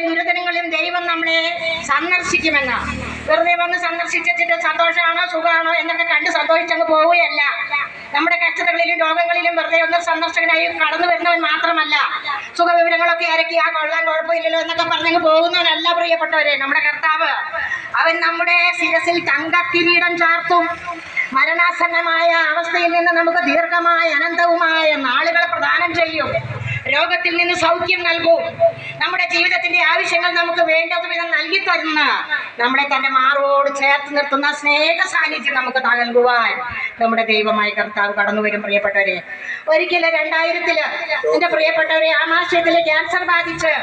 കഷ്ടതകളിലും ദുരിതങ്ങളിലും ദൈവം നമ്മളെ സന്ദർശിക്കുമെന്ന്. വെറുതെ വന്ന് സന്ദർശിച്ചിട്ട് സന്തോഷമാണോ സുഖമാണോ എന്നൊക്കെ കണ്ട് സന്തോഷിച്ചങ്ങ് പോവുകയല്ല. നമ്മുടെ കഷ്ടതകളിലും രോഗങ്ങളിലും വെറുതെ ഒന്ന് സന്ദർശകനായി കടന്നു വരുന്നവൻ മാത്രമല്ല, സുഖവിവരങ്ങളൊക്കെ ഇറക്കി ആ കൊള്ളാൻ കുഴപ്പമില്ലല്ലോ എന്നൊക്കെ പറഞ്ഞങ്ങ് പോകുന്നവനല്ല പ്രിയപ്പെട്ടവരെ. നമ്മുടെ കർത്താവ് അവൻ നമ്മുടെ ശിരസിൽ തങ്കക്കിരീടം ചാർത്തും. മരണാസന്നമായ അവസ്ഥയിൽ നിന്ന് നമുക്ക് ദീർഘമായ അനന്തവുമായ നാളുകൾ പ്രദാനം ചെയ്യും. രോഗത്തിൽ നിന്ന് സൗഖ്യം നൽകും. നമ്മുടെ ജീവിതത്തിന്റെ ആവശ്യങ്ങൾ നമുക്ക് വേണ്ടത് വിധം നൽകി തരുന്ന, നമ്മളെ തന്റെ മാറോട് ചേർത്ത് നിർത്തുന്ന സ്നേഹ സാന്നിധ്യം നമുക്ക് നൽകുവാൻ നമ്മുടെ ദൈവമായ കർത്താവ് കടന്നു വരും. പ്രിയപ്പെട്ടവരെ, ഒരിക്കലും 2000 എന്റെ പ്രിയപ്പെട്ടവരെ ആമാശയത്തിലെ ക്യാൻസർ ബാധിച്ച്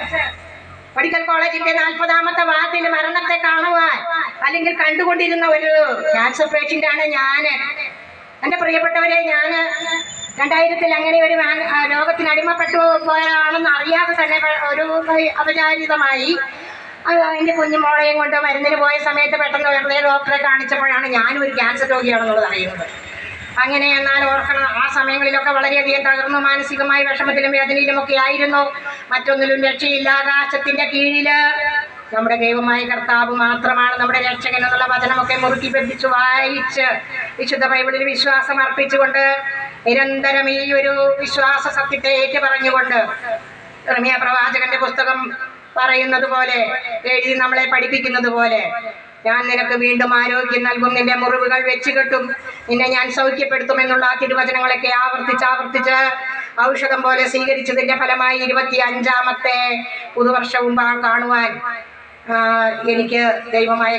മെഡിക്കൽ കോളേജിന്റെ 40ാമത്തെ വാർഡിൽ മരണത്തെ കാണുവാൻ അല്ലെങ്കിൽ കണ്ടുകൊണ്ടിരുന്ന ഒരു ക്യാൻസർ പേഷ്യന്റാണ് ഞാന്. എന്റെ പ്രിയപ്പെട്ടവരെ, ഞാന് 2000 അങ്ങനെ ഒരു രോഗത്തിന് അടിമപ്പെട്ടു പോയാണെന്ന് അറിയാതെ തന്നെ ഒരു അപചാരിതമായി എൻ്റെ കുഞ്ഞുമോളെയും കൊണ്ട് മരുന്നിന് പോയ സമയത്ത് പെട്ടെന്ന് വെറുതെ ഡോക്ടറെ കാണിച്ചപ്പോഴാണ് ഞാനും ഒരു ക്യാൻസർ രോഗിയാണെന്നുള്ളത് അറിയുന്നത്. അങ്ങനെ എന്നാൽ ഓർക്കണം, ആ സമയങ്ങളിലൊക്കെ വളരെയധികം തകർന്നു മാനസികമായ വിഷമത്തിലും വേദനയിലും ഒക്കെ ആയിരുന്നു. മറ്റൊന്നിലും രക്ഷയില്ല. ആകാശത്തിന്റെ കീഴില് നമ്മുടെ ദൈവമായ കർത്താവ് മാത്രമാണ് നമ്മുടെ രക്ഷകൻ എന്നുള്ള വചനമൊക്കെ മുറുക്കി ബന്ധിച്ച് വായിച്ച് വിശുദ്ധ ബൈബിളിൽ വിശ്വാസം അർപ്പിച്ചുകൊണ്ട് നിരന്തരം ഈ ഒരു വിശ്വാസ സത്യത്തെ ഏറ്റു പറഞ്ഞുകൊണ്ട് യിരെമ്യാ പ്രവാചകന്റെ പുസ്തകം പറയുന്നത് പോലെ, എഴുതി നമ്മളെ പഠിപ്പിക്കുന്നത് പോലെ, ഞാൻ നിനക്ക് വീണ്ടും ആരോഗ്യം നൽകും, നിന്റെ മുറിവുകൾ വെച്ച് കെട്ടും, നിന്നെ ഞാൻ സൗഖ്യപ്പെടുത്തും എന്നുള്ള തിരുവചനങ്ങളൊക്കെ ആവർത്തിച്ച് ഔഷധം പോലെ സ്വീകരിച്ചതിന്റെ ഫലമായി 25ാമത്തെ പുതുവർഷവും കാണുവാൻ എനിക്ക് ദൈവമായ